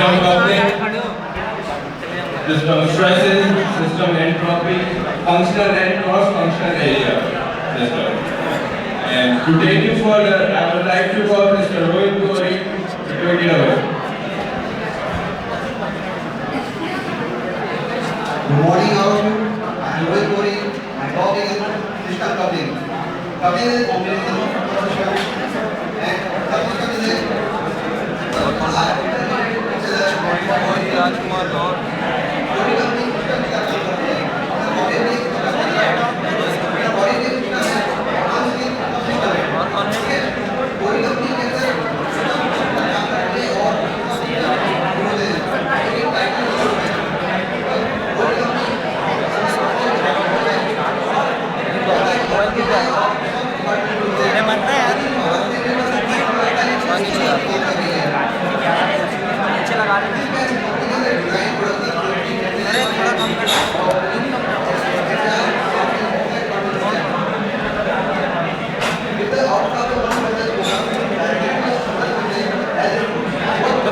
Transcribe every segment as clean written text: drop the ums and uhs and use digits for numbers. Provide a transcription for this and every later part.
System coupling, system stresses, system entropy, functional and cross-functional area system. And to take you further, I would like to call Mr. Rohit Gori to take it away. Good morning, all of you. I am Rohit Gori. My topic is system coupling. Coupling is combination of potential and subsystem is राजकुमार गौर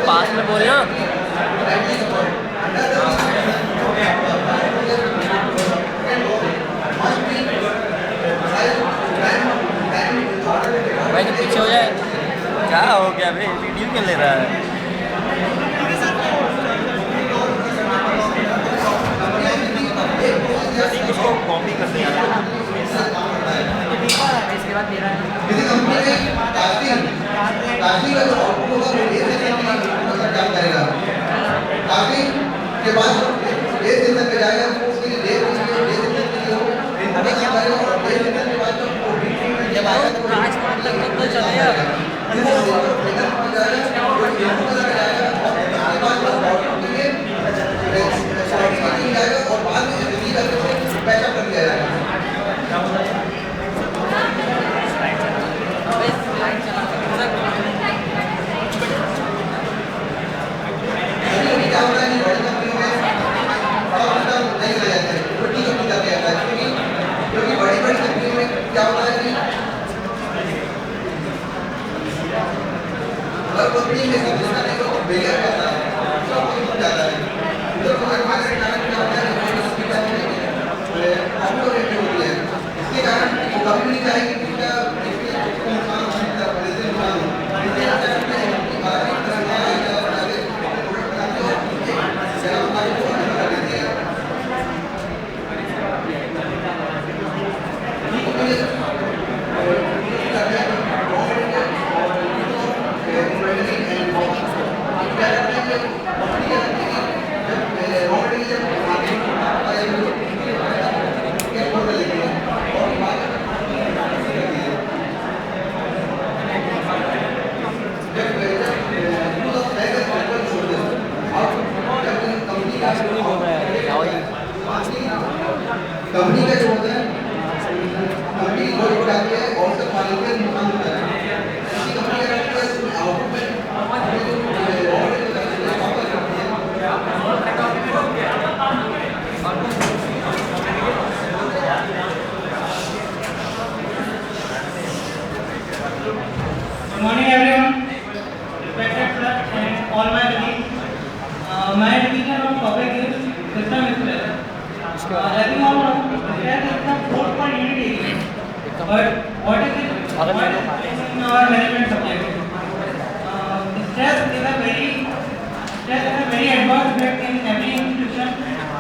पास में बोलना भाई तो पीछे हो जाए क्या हो गया भाई वीडियो क्यों ले रहा है इसको कॉपी करते हैं इसके बाद दे रहा है काम करेगा काफी के बाद ये दिन तक जाएगा उसके लिए डेट के लिए अभी क्या करेगा और ये दिन के बाद जब आएगा तो राजकुमार तक तो चलेगा और बाद में पैसा कर दिया जाएगा कंपनी का जो होता है कंपनी बहुत उठाती है और सब मालिक का नुकसान होता है इसी कंपनी का आउटपुट में Good morning everyone, respected sir and all my colleagues. My division of topic is system stress. As you all know, stress is the fourth per unit area. But what is it? What is in our management subject? Stress is a very advanced fact in every institution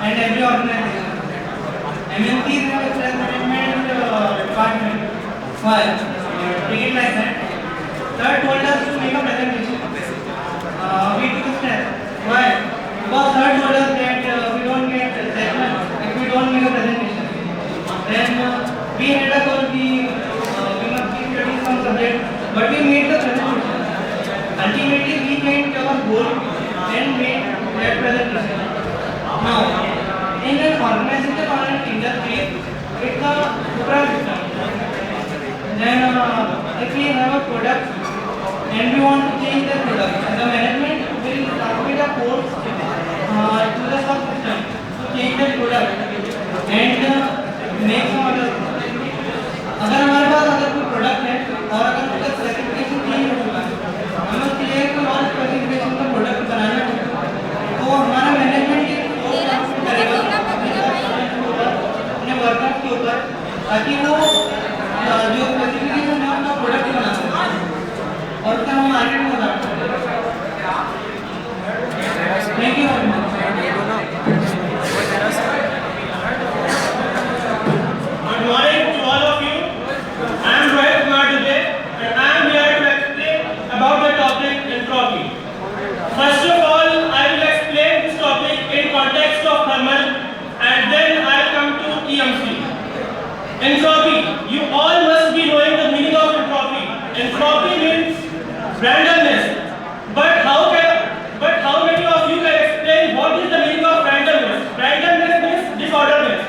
and every organization. MNCs have a stress management department. Why? Take it like that. Sir told us to make a presentation. We took stress. Why? Because sir told us that we don't get assessment if we don't make a presentation. Then we had a goal, we must be studying some subject, but we made the presentation. Ultimately, we made our goal and made that presentation. Now, in an organization or an industry, it's a super system. Then, if we have a product and we want to change the product, the management will submit a course to the subsystem to change the product and make some other. अगर हमारे पास अगर कोई product है और अगर उसका specification change हो चुका है, हमें क्लियर कोई और स्पेसिफिकेशन का प्रोडक्ट बनाना है ताकि वो जो स्पेसिफिकेशन है उसका प्रोडक्ट बना सके और उसका हम मार्केट में उतार सकें। Thank you very much. Good morning to all of you. I am Rohit Kumar today and I am here to explain about the topic entropy. First of all, I will explain this topic in context of thermal and then I will come to EMC. Entropy. You all must be knowing the meaning of entropy. Entropy means randomness. But how many of you can explain what is the meaning of randomness? Randomness means disorderliness.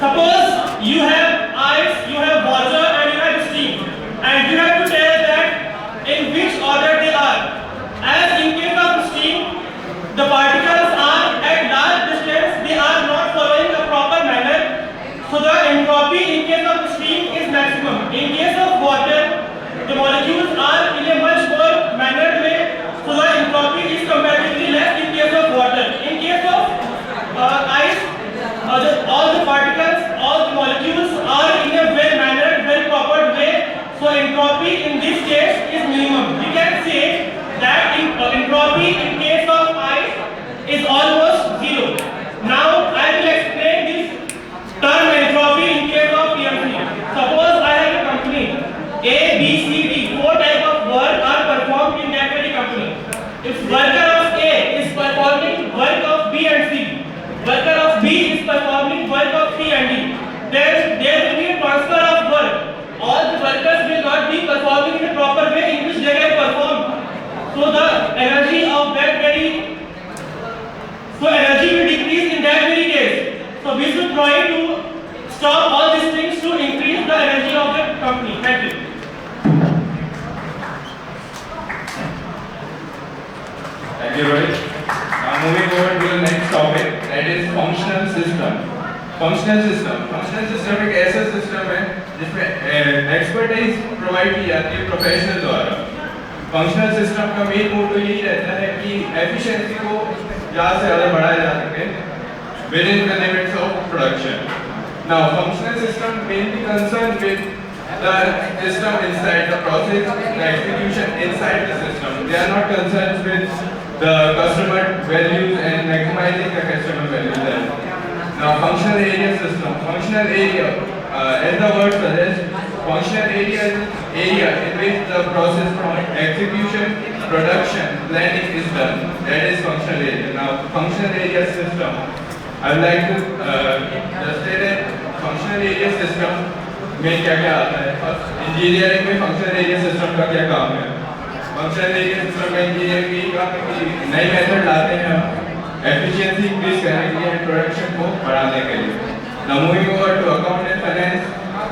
Suppose you have ice, you have water and you have steam and you have to tell that in which order they are. As in case of steam, the particles are at large distance, they are not following a proper manner. So the entropy in case of steam is maximum. In case of water, the molecules are in a much more mannered way. So the entropy is comparatively less in case of water. In case of ice, all the particles, all the molecules are in a well-mannered, well-propered way. So entropy in this case is minimum. We can say that entropy in case of ice is almost zero. Now I will explain this term entropy in case of EMC. Suppose I have a company A, B, C, D. 4 types of work are performed in that very company. If worker of A is performing work of B and C, worker of B is performing work of C and D, then there will be a transfer of work. All the workers will not be performing in a proper way in which they can perform. So the energy of that very, energy will decrease in that very case. So we should try to stop all these things to increase the energy of the company. Thank you. Thank you, Rohit. Now moving over to the next topic, that is functional system. Functional system एक ऐसा system है जिसमें expertise provide की जाती है professional द्वारा। Functional system का main motto यही रहता है कि एफिशिएंसी को ज़्यादा से ज़्यादा बढ़ाया जा सके with in the limits of production. Now functional system mainly concerned with the system inside the process, the execution inside the system. They are not concerned with the customer values and maximizing the customer values. Now functional area system. Functional area, as the word suggests, functional area is area in which the process from execution, production, planning is done. That is functional area. Now functional area system. I would like to just say that functional area system में क्या-क्या आता है। First, engineering में functional area system का क्या काम है? Functional area system में engineering का काम है कि नई मेथड लाते हैं हम efficiency increase करने के लिए and production को बढ़ाने के लिए। Now moving over to account and finance,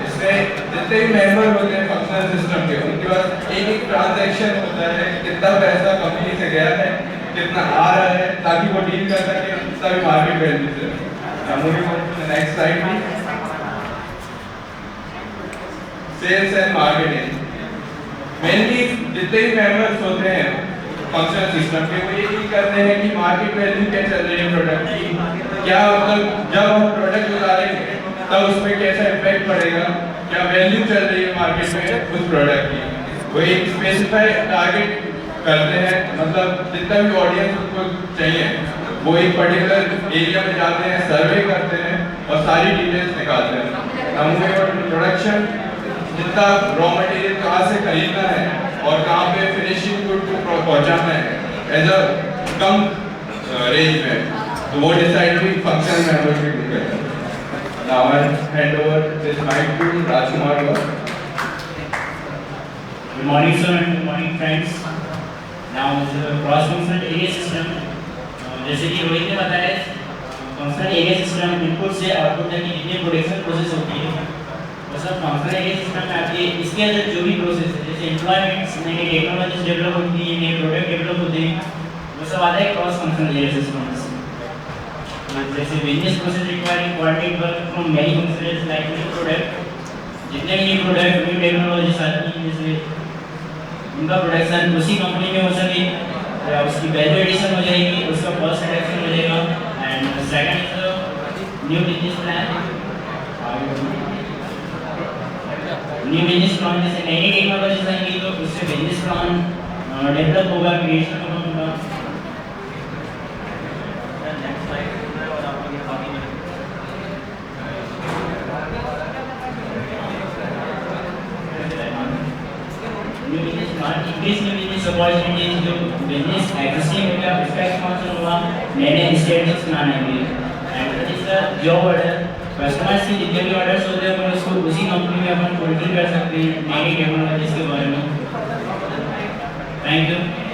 इसमें जितने भी मेंबर होते हैं functional system के, उनके पास एक ट्रांजैक्शन होता है, कितना पैसा कंपनी से गया है, कितना आ रहा है, ताकि वो डील कर सके सभी मार्केट वैल्यू से। Now moving on to the next slide please. Sales and marketing. Mainly जितने भी मेंबर्स होते हैं फंक्शनल सिस्टम के वो यही करते हैं कि मार्केट वैल्यू क्या चल रही है प्रोडक्ट की, क्या मतलब जब हम प्रोडक्ट उतारेंगे तब उसमें कैसा इफेक्ट पड़ेगा, क्या वैल्यू चल रही है मार्केट में उस प्रोडक्ट की, वो एक स्पेसिफाई टारगेट करते हैं। मतलब जितना भी ऑडियंस उनको चाहिए वो एक पर्टिकुलर एरिया में जाते हैं, सर्वे करते हैं और सारी डिटेल्स निकालते हैं। हम प्रोडक्शन जितना रॉ मटेरियल कहाँ से खरीदना है और कहाँ पे फिनिशिंग गुड को पहुँचाना है एज अ कम रेंज में, तो वो डिसाइड भी फंक्शनल मेंबर्स भी करते हैं। Now I hand over this mic to Rajkumar Gaur. Good morning sir and good morning friends. Now the cross functional area system, जैसे कि रोहित ने बताया, फंक्शनल एरिया सिस्टम इनपुट से आउटपुट तक की जितनी प्रोडक्शन प्रोसेस होती है वो सब फंक्शनल एरिया सिस्टम में आती है। इसके अंदर जो भी प्रोसेस है जैसे एम्प्लॉयमेंट्स, नई नई टेक्नोलॉजीज डेवलप होती है, नए प्रोडक्ट डेवलप होते हैं, वो सब आता है क्रॉस फंक्शनल एरिया सिस्टम से। जैसे business process requiring coordinate work from many functionals like new product, जितने भी प्रोडक्ट न्यू टेक्नोलॉजीज आती है जैसे उनका प्रोडक्शन उसी कंपनी में हो सके या उसकी वैल्यू एडिशन हो जाएगी, उसका कॉस्ट रिडक्शन हो जाएगा। And second is new business plan new business plan जैसे नई नई टेक्नोलॉजीज आएंगी तो उससे बिजनेस प्लान डेवलप होगा, क्रिएशन होगा। New business plan increase new business opportunities, जो बिजनेस एक्जिस्टिंग होगा उसका एक्सपेंशन होगा, नए नए स्टेट्स बनाएंगे। And is the job order, customers की जितने भी ऑर्डर्स होते हैं अपन उसको उसी कंपनी में अपन फुलफिल कर सकते हैं नई टेक्नोलॉजीज के बारे में। Thank you.